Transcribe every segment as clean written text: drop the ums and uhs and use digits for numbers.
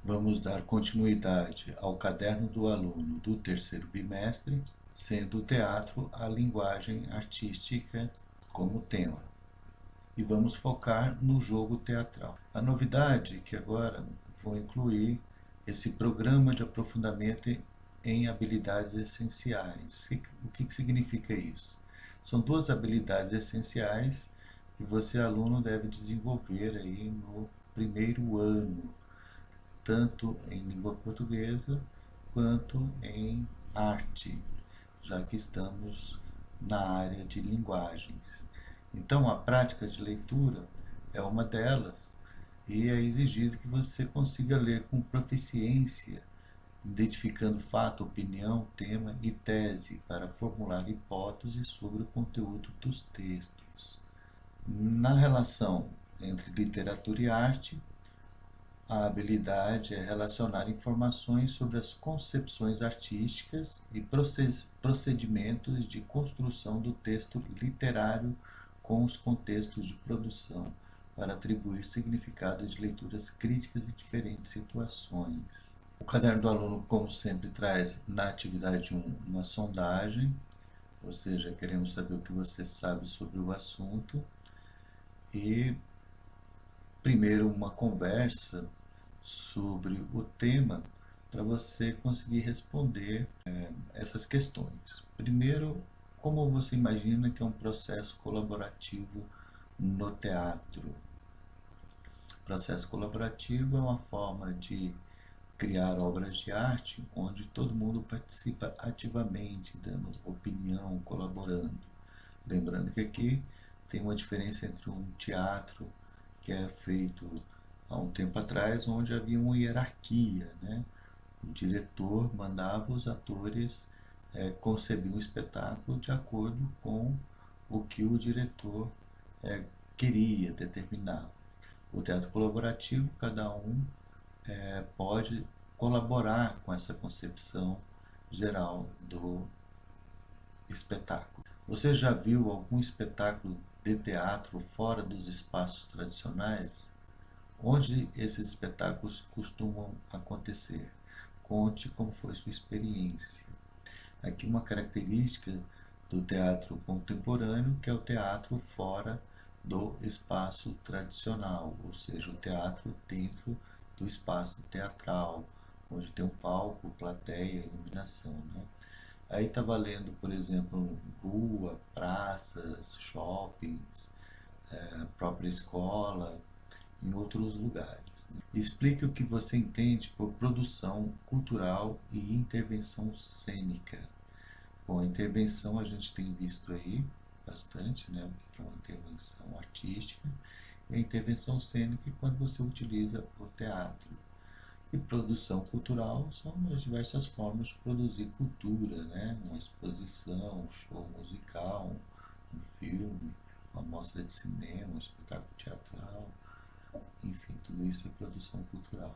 Vamos dar continuidade ao caderno do aluno do terceiro bimestre, sendo o teatro a linguagem artística como tema. E vamos focar no jogo teatral. A novidade é que agora vou incluir esse programa de aprofundamento em habilidades essenciais. O que significa isso? São duas habilidades essenciais que você, aluno, deve desenvolver aí no primeiro ano, tanto em língua portuguesa quanto em arte, já que estamos na área de linguagens. Então, a prática de leitura é uma delas, e é exigido que você consiga ler com proficiência, identificando fato, opinião, tema e tese para formular hipóteses sobre o conteúdo dos textos. Na relação entre literatura e arte, a habilidade é relacionar informações sobre as concepções artísticas e procedimentos de construção do texto literário com os contextos de produção, para atribuir significados de leituras críticas em diferentes situações. O caderno do aluno, como sempre, traz na atividade 1 uma sondagem, ou seja, queremos saber o que você sabe sobre o assunto, e primeiro uma conversa sobre o tema para você conseguir responder essas questões. Primeiro, como você imagina que é um processo colaborativo no teatro? O processo colaborativo é uma forma de criar obras de arte onde todo mundo participa ativamente, dando opinião, colaborando. Lembrando que aqui tem uma diferença entre um teatro que é feito há um tempo atrás, onde havia uma hierarquia, né? O diretor mandava os atores conceber um espetáculo de acordo com o que o diretor queria, determinava. O teatro colaborativo, cada um pode colaborar com essa concepção geral do espetáculo. Você já viu algum espetáculo de teatro fora dos espaços tradicionais? Onde esses espetáculos costumam acontecer? Conte como foi sua experiência. Aqui uma característica do teatro contemporâneo, que é o teatro fora do espaço tradicional, ou seja, o teatro dentro do espaço teatral, onde tem um palco, plateia, iluminação, né? Aí está valendo, por exemplo, rua, praças, shoppings, própria escola, em outros lugares. Explique o que você entende por produção cultural e intervenção cênica. Bom, a intervenção a gente tem visto aí bastante, né? O que é uma intervenção artística. E a intervenção cênica é quando você utiliza o teatro. E produção cultural são as diversas formas de produzir cultura, né? Uma exposição, um show musical, um filme, uma mostra de cinema, um espetáculo teatral, enfim, tudo isso é produção cultural.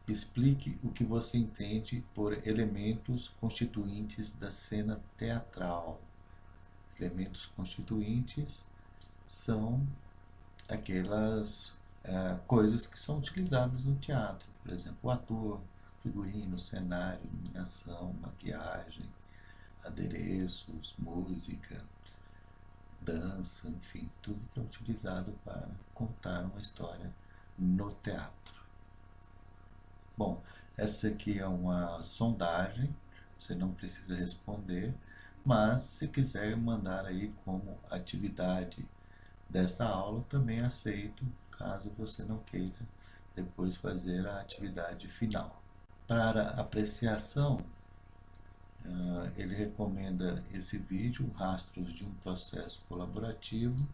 Explique o que você entende por elementos constituintes da cena teatral. Elementos constituintes são aquelas coisas que são utilizadas no teatro. Por exemplo, o ator, figurino, cenário, iluminação, maquiagem, adereços, música, dança, enfim, tudo que é utilizado para contar uma história no teatro. Bom, essa aqui é uma sondagem, você não precisa responder, mas se quiser mandar aí como atividade desta aula, também aceito, caso você não queira depois fazer a atividade final. Para apreciação, ele recomenda esse vídeo, Rastros de um Processo Colaborativo,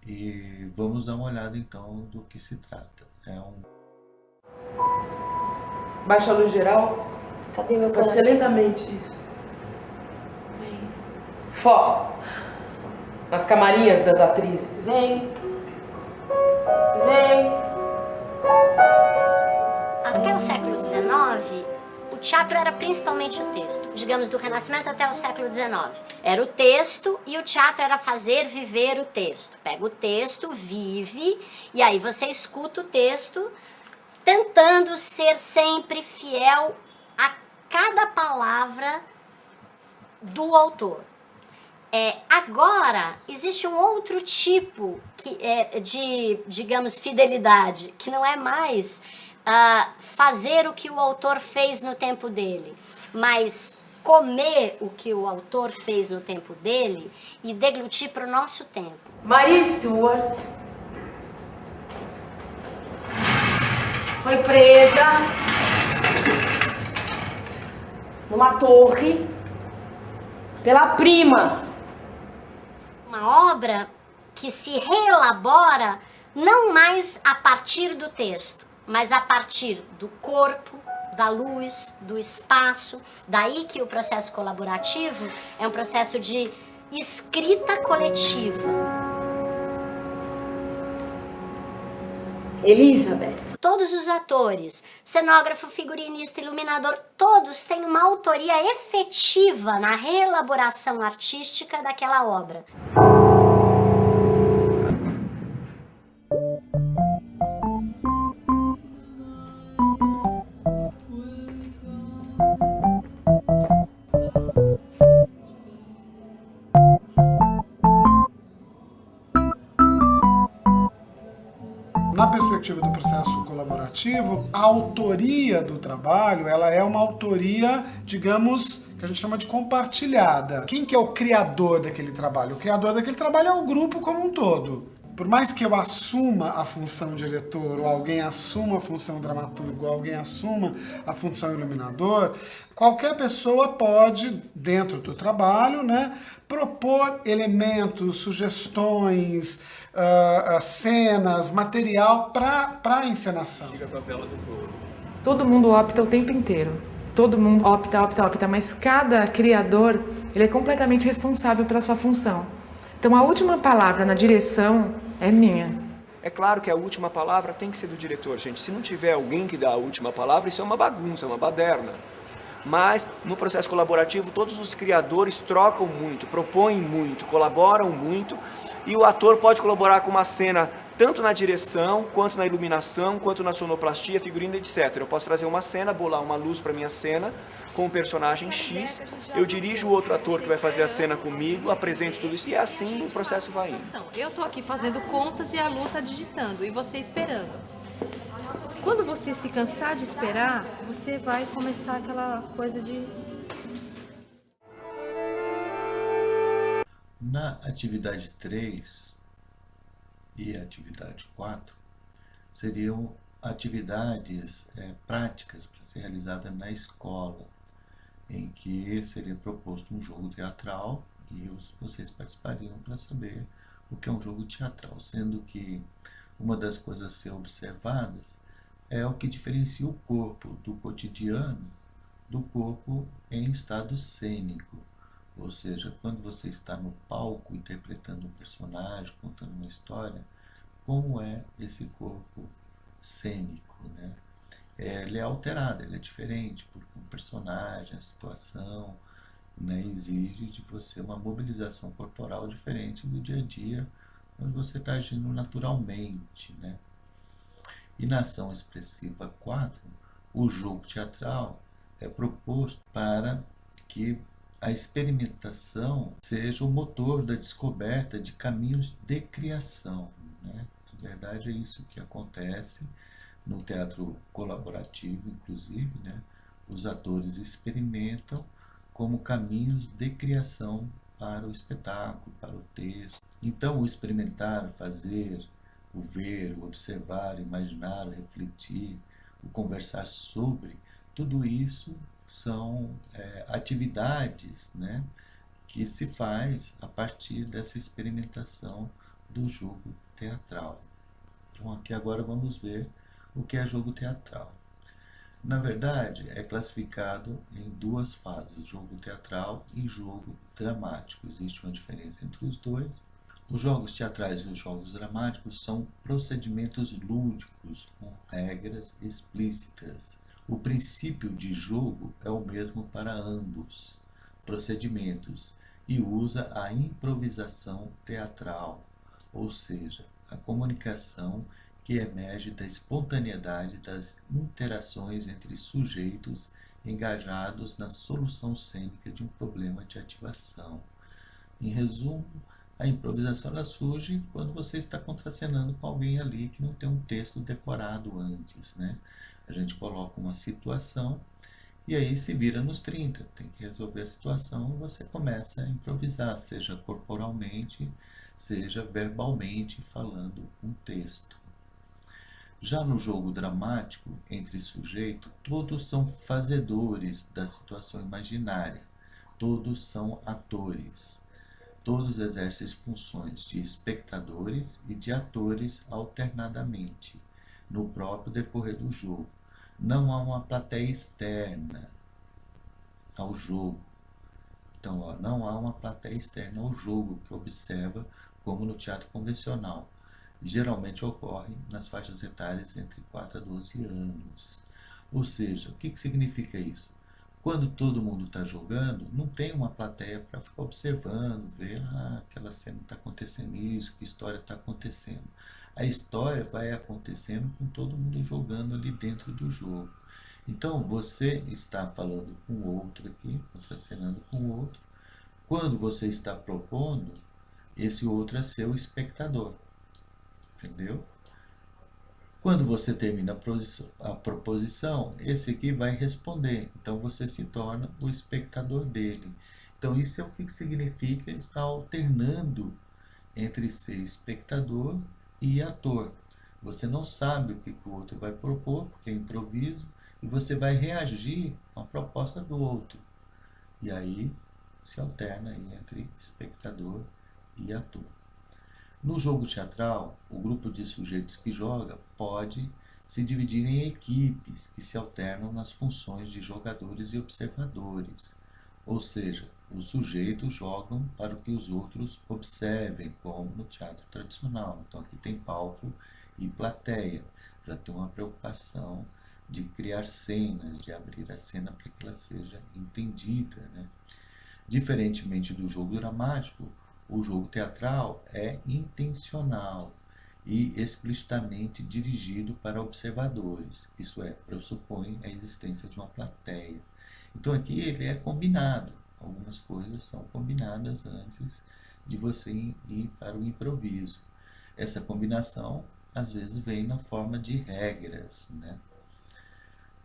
e vamos dar uma olhada então do que se trata. Baixa a luz geral. Cadê meu Pode ser lentamente isso. Vem. Foco. Nas camarinhas das atrizes. Vem. Vem. Até o século XIX, o teatro era principalmente o texto, digamos do Renascimento até o século XIX. Era o texto e o teatro era fazer viver o texto. Pega o texto, vive, e aí você escuta o texto tentando ser sempre fiel a cada palavra do autor. Agora, existe um outro tipo de, digamos, fidelidade, que não é mais fazer o que o autor fez no tempo dele, mas comer o que o autor fez no tempo dele e deglutir para o nosso tempo. Maria Stuart foi presa numa torre pela prima. Uma obra que se reelabora não mais a partir do texto, mas a partir do corpo, da luz, do espaço. Daí que o processo colaborativo é um processo de escrita coletiva. Elizabeth. Todos os atores, cenógrafo, figurinista, iluminador, todos têm uma autoria efetiva na reelaboração artística daquela obra. Na perspectiva do processo colaborativo, a autoria do trabalho, ela é uma autoria, digamos, que a gente chama de compartilhada. Quem que é o criador daquele trabalho? O criador daquele trabalho é o grupo como um todo. Por mais que eu assuma a função diretor, ou alguém assuma a função dramaturgo, ou alguém assuma a função iluminador, qualquer pessoa pode, dentro do trabalho, né, propor elementos, sugestões, cenas, material para a encenação. Todo mundo opta o tempo inteiro. Todo mundo opta, mas cada criador ele é completamente responsável pela sua função. Então a última palavra na direção é minha. É claro que a última palavra tem que ser do diretor, gente. Se não tiver alguém que dá a última palavra, isso é uma bagunça, é uma baderna. Mas no processo colaborativo, todos os criadores trocam muito, propõem muito, colaboram muito, e o ator pode colaborar com uma cena tanto na direção, quanto na iluminação, quanto na sonoplastia, figurino, etc. Eu posso trazer uma cena, bolar uma luz para minha cena com o personagem X, eu dirijo o outro ator que vai fazer a cena comigo, apresento tudo isso, e assim o processo vai indo. Eu tô aqui fazendo contas e a Lu tá digitando, e você esperando. Quando você se cansar de esperar, você vai começar aquela coisa de... Na atividade 3 e atividade 4 seriam atividades práticas para ser realizada na escola, em que seria proposto um jogo teatral e vocês participariam para saber o que é um jogo teatral, sendo que uma das coisas a ser observadas é o que diferencia o corpo do cotidiano do corpo em estado cênico. Ou seja, quando você está no palco interpretando um personagem, contando uma história, como é esse corpo cênico, né? Ele é alterado, ele é diferente, porque o personagem, a situação, né, exige de você uma mobilização corporal diferente do dia a dia, quando você está agindo naturalmente, né? E na ação expressiva 4, o jogo teatral é proposto para que a experimentação seja o motor da descoberta de caminhos de criação, né? Na verdade é isso que acontece no teatro colaborativo, inclusive, né? Os atores experimentam como caminhos de criação para o espetáculo, para o texto. Então o experimentar, fazer, o ver, o observar, o imaginar, o refletir, o conversar sobre, tudo isso são atividades, né, que se faz a partir dessa experimentação do jogo teatral. Então aqui agora vamos ver o que é jogo teatral. Na verdade, é classificado em duas fases, jogo teatral e jogo dramático. Existe uma diferença entre os dois. Os jogos teatrais e os jogos dramáticos são procedimentos lúdicos com regras explícitas. O princípio de jogo é o mesmo para ambos procedimentos e usa a improvisação teatral, ou seja, a comunicação que emerge da espontaneidade das interações entre sujeitos engajados na solução cênica de um problema de ativação. Em resumo, a improvisação ela surge quando você está contracenando com alguém ali que não tem um texto decorado antes, né? A gente coloca uma situação e aí se vira nos 30, tem que resolver a situação e você começa a improvisar, seja corporalmente, seja verbalmente, falando um texto. Já no jogo dramático, entre sujeito, todos são fazedores da situação imaginária, todos são atores. Todos exercem funções de espectadores e de atores alternadamente, no próprio decorrer do jogo. Não há uma plateia externa ao jogo. Então, não há uma plateia externa ao jogo que observa, como no teatro convencional. Geralmente ocorre nas faixas etárias entre 4 a 12 anos. Ou seja, o que significa isso? Quando todo mundo está jogando, não tem uma plateia para ficar observando, ver aquela cena está acontecendo isso, que história está acontecendo. A história vai acontecendo com todo mundo jogando ali dentro do jogo. Então, você está falando com o outro aqui, contracenando com o outro. Quando você está propondo, esse outro é seu espectador. Entendeu? Quando você termina a proposição, esse aqui vai responder. Então, você se torna o espectador dele. Então, isso é o que significa estar alternando entre ser espectador e ator. Você não sabe o que o outro vai propor, porque é improviso, e você vai reagir à proposta do outro. E aí, se alterna aí entre espectador e ator. No jogo teatral, o grupo de sujeitos que joga pode se dividir em equipes que se alternam nas funções de jogadores e observadores. Ou seja, os sujeitos jogam para que os outros observem, como no teatro tradicional. Então aqui tem palco e plateia. Já tem uma preocupação de criar cenas, de abrir a cena para que ela seja entendida, né? Diferentemente do jogo dramático, o jogo teatral é intencional e explicitamente dirigido para observadores, isso é, pressupõe a existência de uma plateia. Então aqui ele é combinado, algumas coisas são combinadas antes de você ir para o improviso. Essa combinação às vezes vem na forma de regras, né?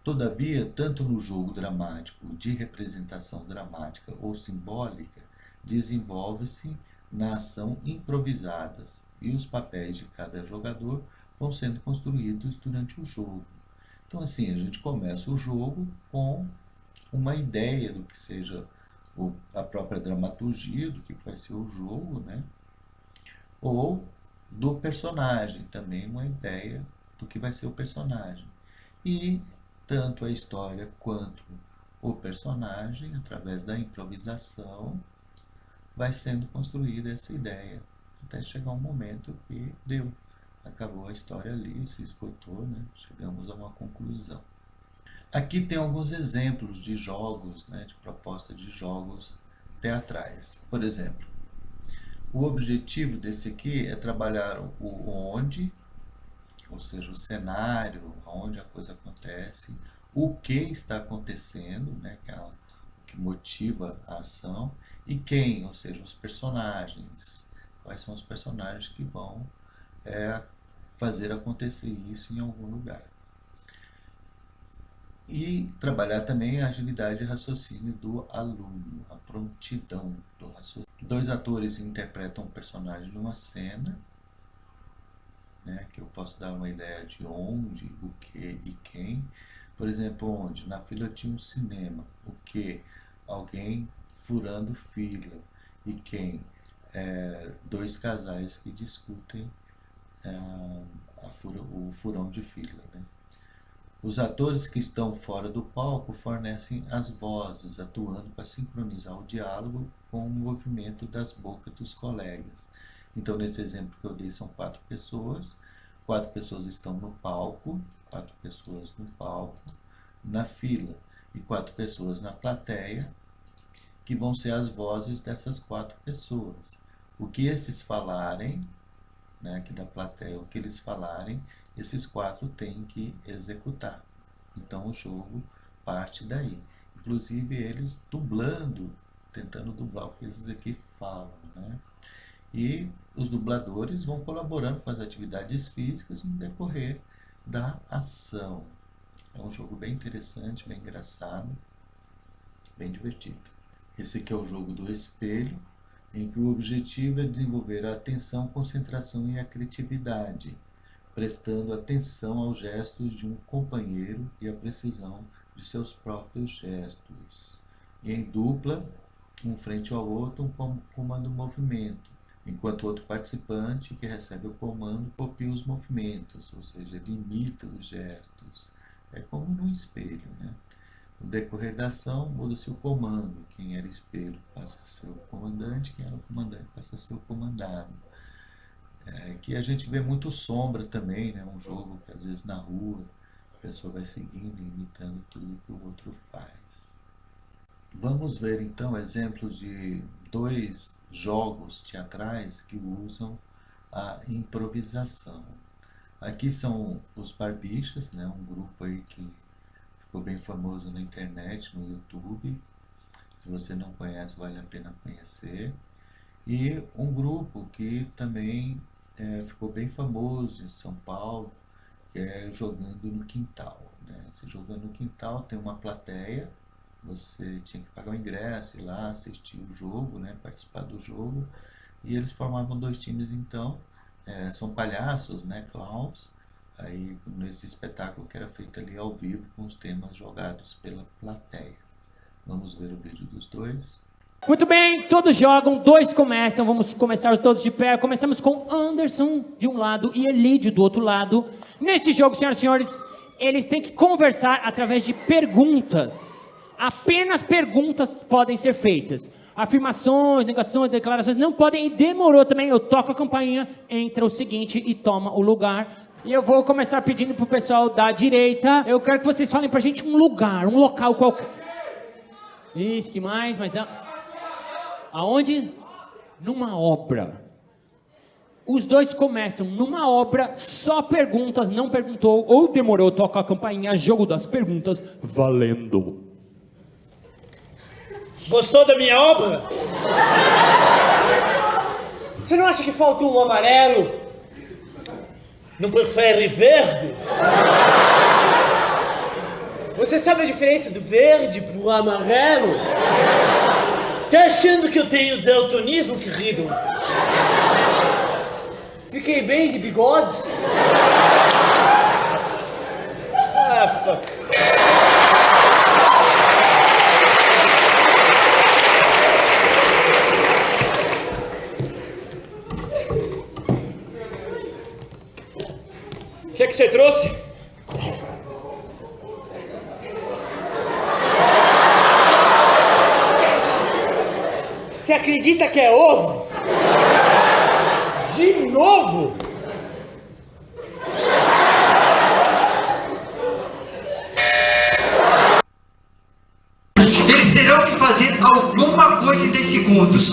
Todavia, tanto no jogo dramático de representação dramática ou simbólica, desenvolve-se na ação improvisadas e os papéis de cada jogador vão sendo construídos durante o jogo. Então assim, a gente começa o jogo com uma ideia do que seja a própria dramaturgia, do que vai ser o jogo, né? Ou do personagem, também uma ideia do que vai ser o personagem. E tanto a história quanto o personagem, através da improvisação, vai sendo construída essa ideia, até chegar um momento que deu, acabou a história ali, se esgotou, né? Chegamos a uma conclusão. Aqui tem alguns exemplos de jogos, né? De proposta de jogos teatrais. Por exemplo, o objetivo desse aqui é trabalhar o onde, ou seja, o cenário, onde a coisa acontece, o que está acontecendo, né? Que é o que motiva a ação, e quem, ou seja, os personagens, quais são os personagens que vão fazer acontecer isso em algum lugar. E trabalhar também a agilidade de raciocínio do aluno, a prontidão do raciocínio. 2 atores interpretam um personagem numa cena, né, que eu posso dar uma ideia de onde, o que e quem. Por exemplo, onde? Na fila tinha um cinema. O que? Alguém furando fila. E quem? 2 casais que discutem o furão de fila, né? Os atores que estão fora do palco fornecem as vozes, atuando para sincronizar o diálogo com o movimento das bocas dos colegas. Então, nesse exemplo que eu dei, são 4 pessoas. 4 pessoas estão no palco, 4 pessoas no palco, na fila e 4 pessoas na plateia, que vão ser as vozes dessas 4 pessoas. O que esses falarem, né, aqui da plateia, o que eles falarem, esses 4 têm que executar. Então o jogo parte daí. Inclusive eles dublando, tentando dublar o que esses aqui falam, né? E os dubladores vão colaborando com as atividades físicas no decorrer da ação. É um jogo bem interessante, bem engraçado, bem divertido. Esse aqui é o jogo do espelho, em que o objetivo é desenvolver a atenção, concentração e a criatividade, prestando atenção aos gestos de um companheiro e a precisão de seus próprios gestos. E em dupla, um frente ao outro, um comando movimento, enquanto o outro participante que recebe o comando copia os movimentos, ou seja, ele imita os gestos. É como num espelho, né? No decorrer da ação, muda-se o comando. Quem era espelho passa a ser o comandante, quem era o comandante passa a ser o comandado. Aqui a gente vê muito sombra também, né? Um jogo que às vezes na rua a pessoa vai seguindo e imitando tudo que o outro faz. Vamos ver então exemplos de 2 jogos teatrais que usam a improvisação. Aqui são os Barbichas, né? Um grupo aí que ficou bem famoso na internet, no YouTube. Se você não conhece, vale a pena conhecer. E um grupo que também ficou bem famoso em São Paulo, que é Jogando no Quintal, né? Esse Jogando no Quintal tem uma plateia, você tinha que pagar o ingresso, ir lá assistir o jogo, né? Participar do jogo. E eles formavam 2 times então, são palhaços, né? Clowns. Aí nesse espetáculo que era feito ali ao vivo com os temas jogados pela plateia. Vamos ver o vídeo dos 2. Muito bem, todos jogam, 2 começam, vamos começar todos de pé. Começamos com Anderson de um lado e Elídio do outro lado. Neste jogo, senhoras e senhores, eles têm que conversar através de perguntas. Apenas perguntas podem ser feitas. Afirmações, negações, declarações não podem, e demorou também, eu toco a campainha, entra o seguinte e toma o lugar. E eu vou começar pedindo pro pessoal da direita, eu quero que vocês falem pra gente um lugar, um local qualquer. Isso, que mais? Mas aonde? Numa obra. Os 2 começam numa obra, só perguntas, não perguntou ou demorou, toca a campainha, jogo das perguntas, valendo. Gostou da minha obra? Você não acha que falta um amarelo? Não prefere verde? Você sabe a diferença do verde pro amarelo? Tá achando que eu tenho daltonismo, querido? Fiquei bem de bigodes? Ah, fuck. O que é que você trouxe? Você acredita que é ovo? De novo? Eles terão que fazer alguma coisa em 10 segundos.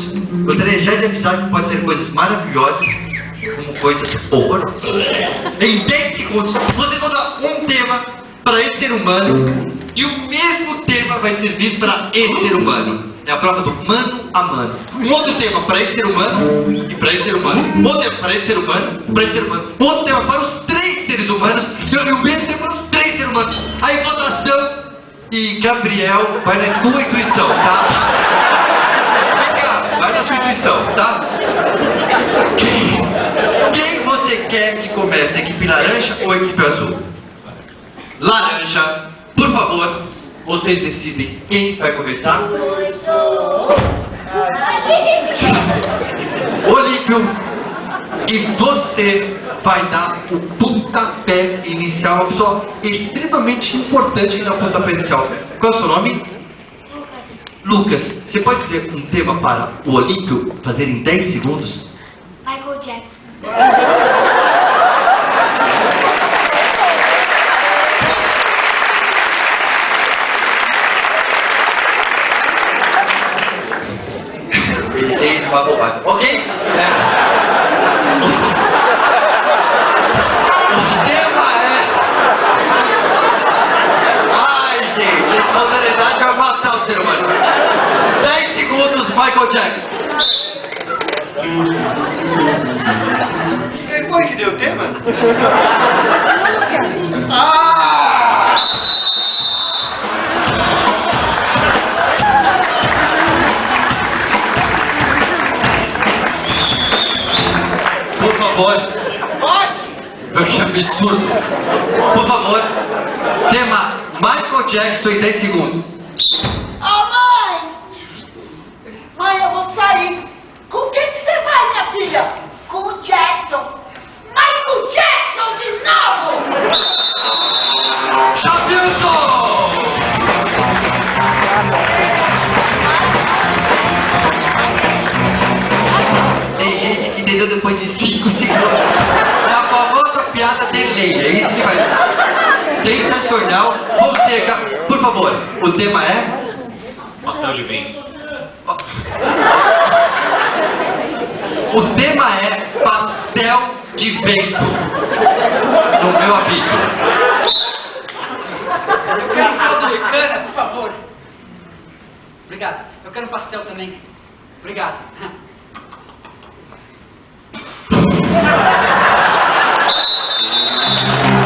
Gostaria já de avisar que pode ser coisas maravilhosas, como coisas horrorosas. Em 10 segundos, vocês vão dar um tema para esse ser humano e o mesmo tema vai servir para esse ser humano. É a prova do mano a mano. Um outro tema para esse ser humano e para esse ser humano. Um outro tema para esse ser humano, para esse ser humano. Outro tema para os 3 seres humanos e o mesmo tema para os 3 seres humanos. Aí votação e Gabriel vai na tua intuição, tá? Vem cá, vai na sua intuição, tá? Quem você quer que comece? Equipe laranja ou equipe azul? Laranja, por favor, vocês decidem quem vai começar. Olívio, e você vai dar o pontapé inicial, só extremamente importante na pontapé inicial. Qual é o seu nome? Lucas, você pode dizer um tema para o Olímpio fazer em 10 segundos? Michael Jackson. Jackson. Quem foi que deu o tema? Ah! Por favor. Que absurdo. Por favor, tema Michael Jackson em 10 segundos. Ah, mãe! Mãe, eu vou sair. Com quem que você vai, minha filha? Com o Jackson. Michael Jackson de novo! Chavilson! Tem gente que entendeu depois de 5 segundos. É a famosa piada de lei, é isso que vai dar. Sensacional. Fonseca, por favor, o tema é? Pastel de vento. O tema é pastel de vento. No meu aviso. Eu quero um caldo de cana, por favor. Obrigado. Eu quero um pastel também. Obrigado.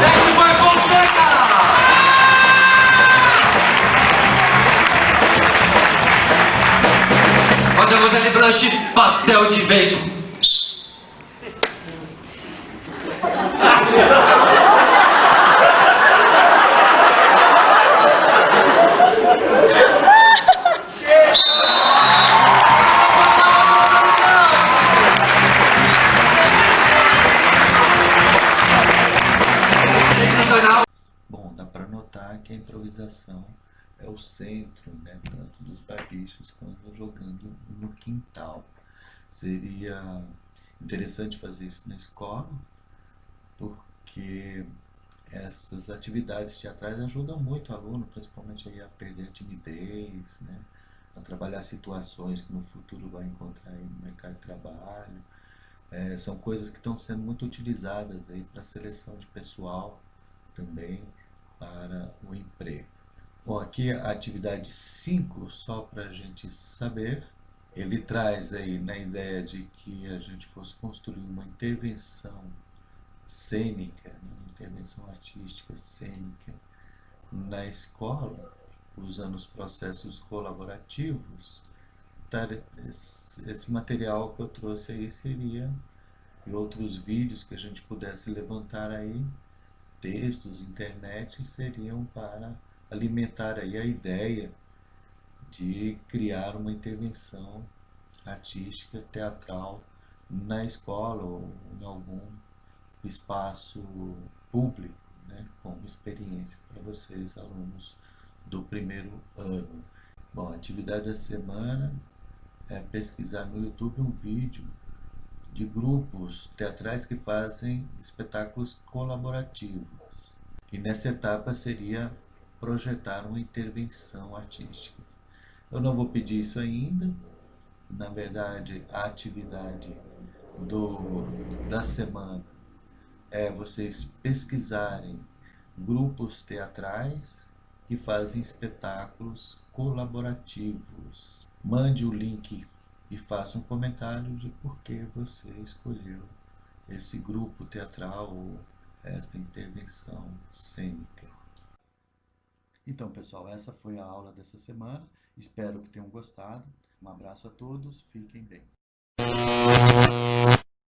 Esse foi Fonseca! Mademoiselle Blanche, pastel de vento. Bom, dá para notar que a improvisação é o centro, né, tanto dos barbichos quanto jogando no quintal. Seria interessante fazer isso na escola, porque essas atividades teatrais ajudam muito o aluno, principalmente aí a perder a timidez, né, a trabalhar situações que no futuro vai encontrar aí no mercado de trabalho. São coisas que estão sendo muito utilizadas aí para seleção de pessoal, também para o emprego. Bom, aqui a atividade 5, só para a gente saber, ele traz aí na ideia de que a gente fosse construir uma intervenção cênica, né, uma intervenção artística cênica na escola, usando os processos colaborativos. Esse material que eu trouxe aí seria, e outros vídeos que a gente pudesse levantar aí, textos, internet, seriam para alimentar aí a ideia de criar uma intervenção artística, teatral na escola ou em algum espaço público, né, como experiência para vocês, alunos do primeiro ano. Bom, a atividade da semana é pesquisar no YouTube um vídeo de grupos teatrais que fazem espetáculos colaborativos. E nessa etapa seria projetar uma intervenção artística. Eu não vou pedir isso ainda. Na verdade, a atividade da semana é vocês pesquisarem grupos teatrais que fazem espetáculos colaborativos. Mande o link e faça um comentário de por que você escolheu esse grupo teatral ou esta intervenção cênica. Então, pessoal, essa foi a aula dessa semana. Espero que tenham gostado. Um abraço a todos, fiquem bem.